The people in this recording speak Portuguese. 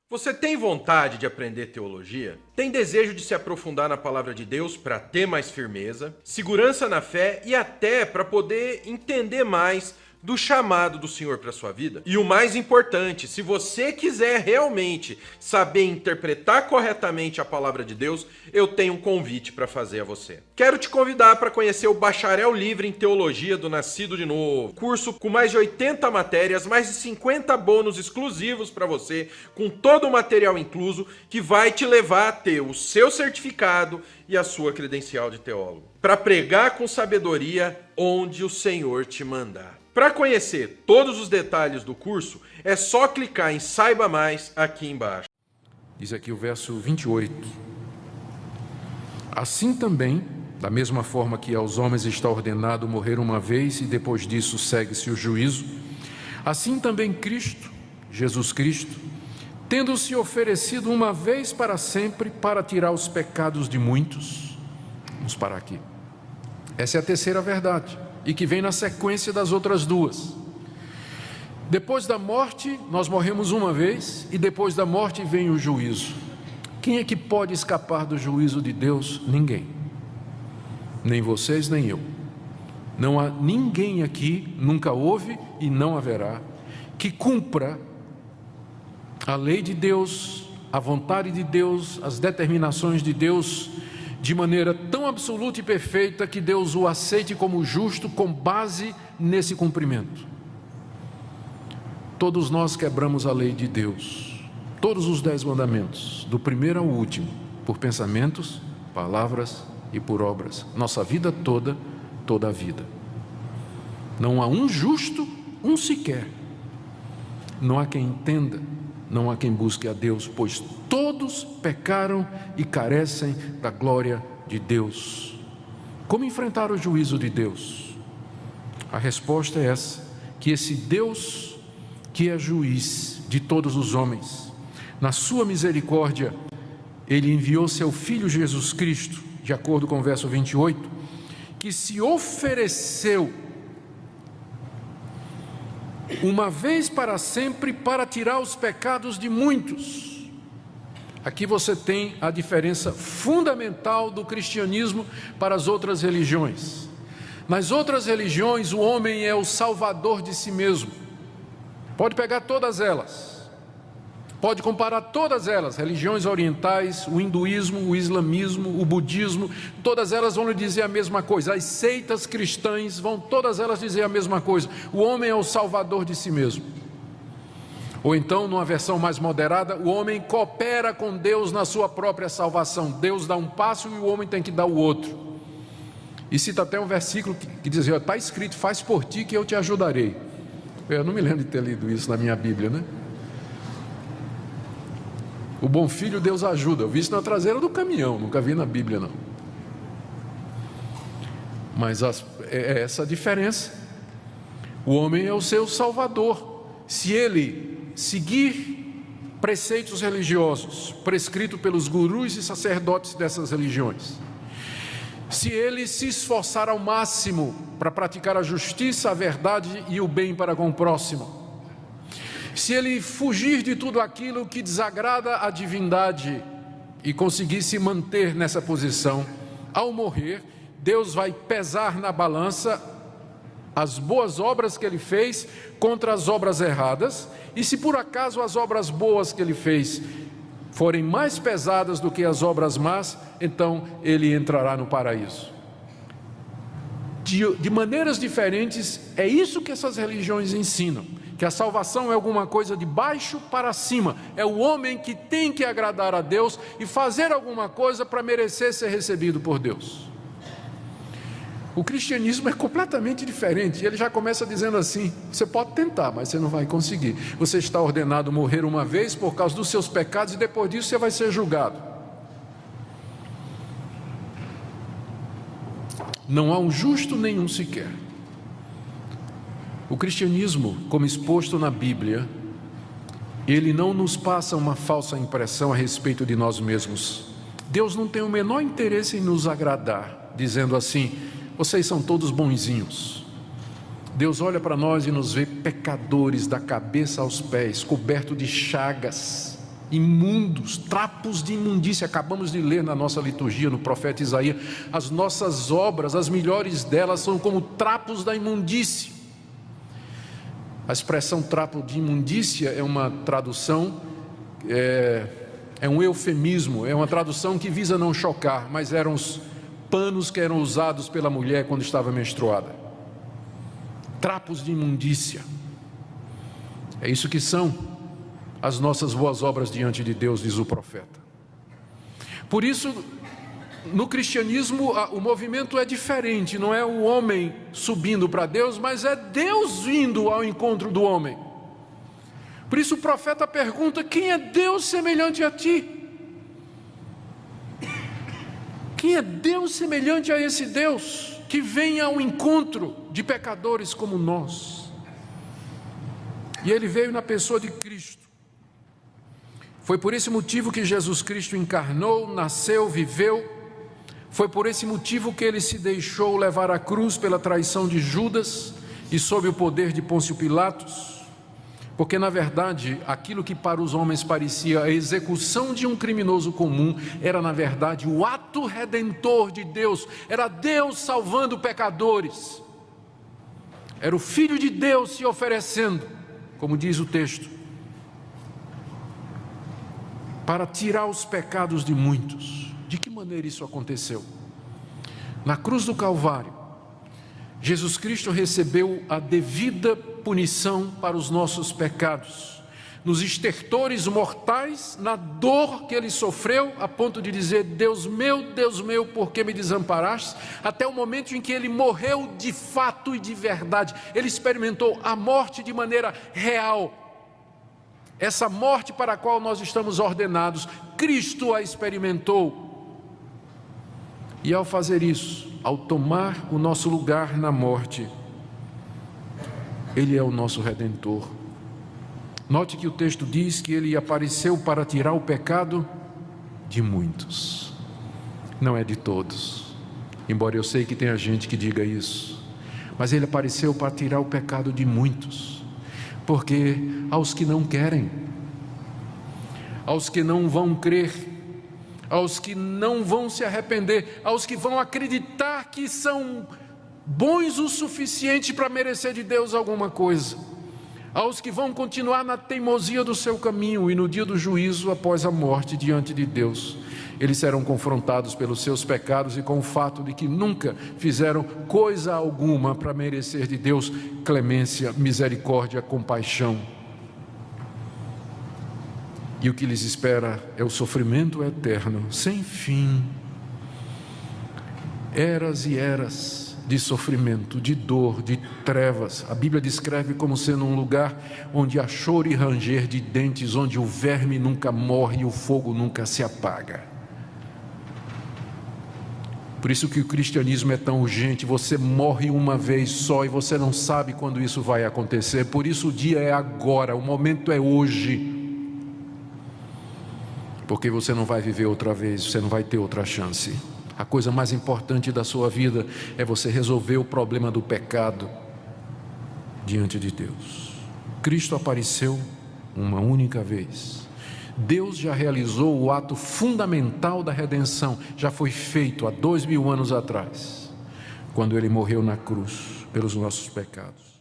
Você tem vontade de aprender teologia? Tem desejo de se aprofundar na palavra de Deus para ter mais firmeza, segurança na fé e até para poder entender mais do chamado do Senhor para sua vida? E o mais importante, se você quiser realmente saber interpretar corretamente a palavra de Deus, eu tenho um convite para fazer a você. Quero te convidar para conhecer o Bacharel Livre em Teologia do Nascido de Novo. Curso com mais de 80 matérias, mais de 50 bônus exclusivos para você, com todo o material incluso, que vai te levar a ter o seu certificado e a sua credencial de teólogo. Para pregar com sabedoria onde o Senhor te mandar. Para conhecer todos os detalhes do curso, é só clicar em Saiba Mais aqui embaixo. Diz aqui o verso 28. Assim também, da mesma forma que aos homens está ordenado morrer uma vez e depois disso segue-se o juízo, assim também Cristo, Jesus Cristo, tendo se oferecido uma vez para sempre para tirar os pecados de muitos. Vamos parar aqui. Essa é a terceira verdade, e que vem na sequência das outras duas. Depois da morte, nós morremos uma vez, e depois da morte vem o juízo. Quem é que pode escapar do juízo de Deus? Ninguém. Nem vocês, nem eu. Não há ninguém aqui, nunca houve e não haverá, que cumpra a lei de Deus, a vontade de Deus, as determinações de Deus, de maneira tão absoluta e perfeita que Deus o aceite como justo com base nesse cumprimento. Todos nós quebramos a lei de Deus, todos os 10 mandamentos, do primeiro ao último, por pensamentos, palavras e por obras, nossa vida toda, toda a vida. Não há um justo, um sequer. Não há quem entenda, não há quem busque a Deus, pois todos pecaram e carecem da glória de Deus. Como enfrentar o juízo de Deus? A resposta é essa, que esse Deus que é juiz de todos os homens, na sua misericórdia, Ele enviou seu Filho Jesus Cristo, de acordo com o verso 28, que se ofereceu uma vez para sempre para tirar os pecados de muitos. Aqui você tem a diferença fundamental do cristianismo para as outras religiões. Nas outras religiões, o homem é o salvador de si mesmo. Pode pegar todas elas, pode comparar todas elas, religiões orientais, o hinduísmo, o islamismo, o budismo, todas elas vão lhe dizer a mesma coisa. As seitas cristãs vão todas elas dizer a mesma coisa: o homem é o salvador de si mesmo. Ou então, numa versão mais moderada, o homem coopera com Deus na sua própria salvação. Deus dá um passo e o homem tem que dar o outro. E cita até um versículo que diz: está escrito, faz por ti que eu te ajudarei. Eu não me lembro de ter lido isso na minha Bíblia, né? O bom filho Deus ajuda. Eu vi isso na traseira do caminhão, nunca vi na Bíblia não. Mas é essa a diferença. O homem é o seu salvador. Se ele seguir preceitos religiosos prescritos pelos gurus e sacerdotes dessas religiões, se ele se esforçar ao máximo para praticar a justiça, a verdade e o bem para com o próximo, se ele fugir de tudo aquilo que desagrada a divindade e conseguir se manter nessa posição, ao morrer, Deus vai pesar na balança as boas obras que ele fez contra as obras erradas, e se por acaso as obras boas que ele fez forem mais pesadas do que as obras más, então ele entrará no paraíso. De maneiras diferentes, é isso que essas religiões ensinam, que a salvação é alguma coisa de baixo para cima, é o homem que tem que agradar a Deus e fazer alguma coisa para merecer ser recebido por Deus. O cristianismo é completamente diferente. Ele já começa dizendo assim: você pode tentar, mas você não vai conseguir. Você está ordenado morrer uma vez por causa dos seus pecados e depois disso você vai ser julgado. Não há um justo nenhum sequer. O cristianismo, como exposto na Bíblia, ele não nos passa uma falsa impressão a respeito de nós mesmos. Deus não tem o menor interesse em nos agradar, dizendo assim: vocês são todos bonzinhos. Deus olha para nós e nos vê pecadores da cabeça aos pés, cobertos de chagas, imundos, trapos de imundícia. Acabamos de ler na nossa liturgia, no profeta Isaías, as nossas obras, as melhores delas, são como trapos da imundícia. A expressão trapo de imundícia é uma tradução, é um eufemismo, é uma tradução que visa não chocar, mas eram os panos que eram usados pela mulher quando estava menstruada. Trapos de imundícia. É isso que são as nossas boas obras diante de Deus, diz o profeta. Por isso, no cristianismo, o movimento é diferente, não é o homem subindo para Deus, mas é Deus vindo ao encontro do homem. Por isso o profeta pergunta: quem é Deus semelhante a ti? Quem é Deus semelhante a esse Deus que vem ao encontro de pecadores como nós? E ele veio na pessoa de Cristo. Foi por esse motivo que Jesus Cristo encarnou, nasceu, viveu. Foi por esse motivo que ele se deixou levar à cruz pela traição de Judas e sob o poder de Pôncio Pilatos. Porque, na verdade, aquilo que para os homens parecia a execução de um criminoso comum, era, na verdade, o ato redentor de Deus. Era Deus salvando pecadores. Era o Filho de Deus se oferecendo, como diz o texto, para tirar os pecados de muitos. De que maneira isso aconteceu? Na cruz do Calvário, Jesus Cristo recebeu a devida punição para os nossos pecados, nos estertores mortais, na dor que ele sofreu, a ponto de dizer: Deus meu, por que me desamparaste? Até o momento em que ele morreu de fato e de verdade. Ele experimentou a morte de maneira real. Essa morte para a qual nós estamos ordenados, Cristo a experimentou. E ao fazer isso, ao tomar o nosso lugar na morte, Ele é o nosso Redentor. Note que o texto diz que Ele apareceu para tirar o pecado de muitos, não é de todos, embora eu sei que tenha gente que diga isso, mas Ele apareceu para tirar o pecado de muitos, porque aos que não querem, aos que não vão crer, aos que não vão se arrepender, aos que vão acreditar que são bons o suficiente para merecer de Deus alguma coisa, aos que vão continuar na teimosia do seu caminho e no dia do juízo após a morte diante de Deus, eles serão confrontados pelos seus pecados e com o fato de que nunca fizeram coisa alguma para merecer de Deus clemência, misericórdia, compaixão. E o que lhes espera é o sofrimento eterno, sem fim. Eras e eras de sofrimento, de dor, de trevas. A Bíblia descreve como sendo um lugar onde há choro e ranger de dentes, onde o verme nunca morre e o fogo nunca se apaga. Por isso que o cristianismo é tão urgente. Você morre uma vez só e você não sabe quando isso vai acontecer. Por isso o dia é agora, o momento é hoje. Porque você não vai viver outra vez, você não vai ter outra chance. A coisa mais importante da sua vida é você resolver o problema do pecado diante de Deus. Cristo apareceu uma única vez. Deus já realizou o ato fundamental da redenção, já foi feito há 2000 anos atrás, quando Ele morreu na cruz pelos nossos pecados.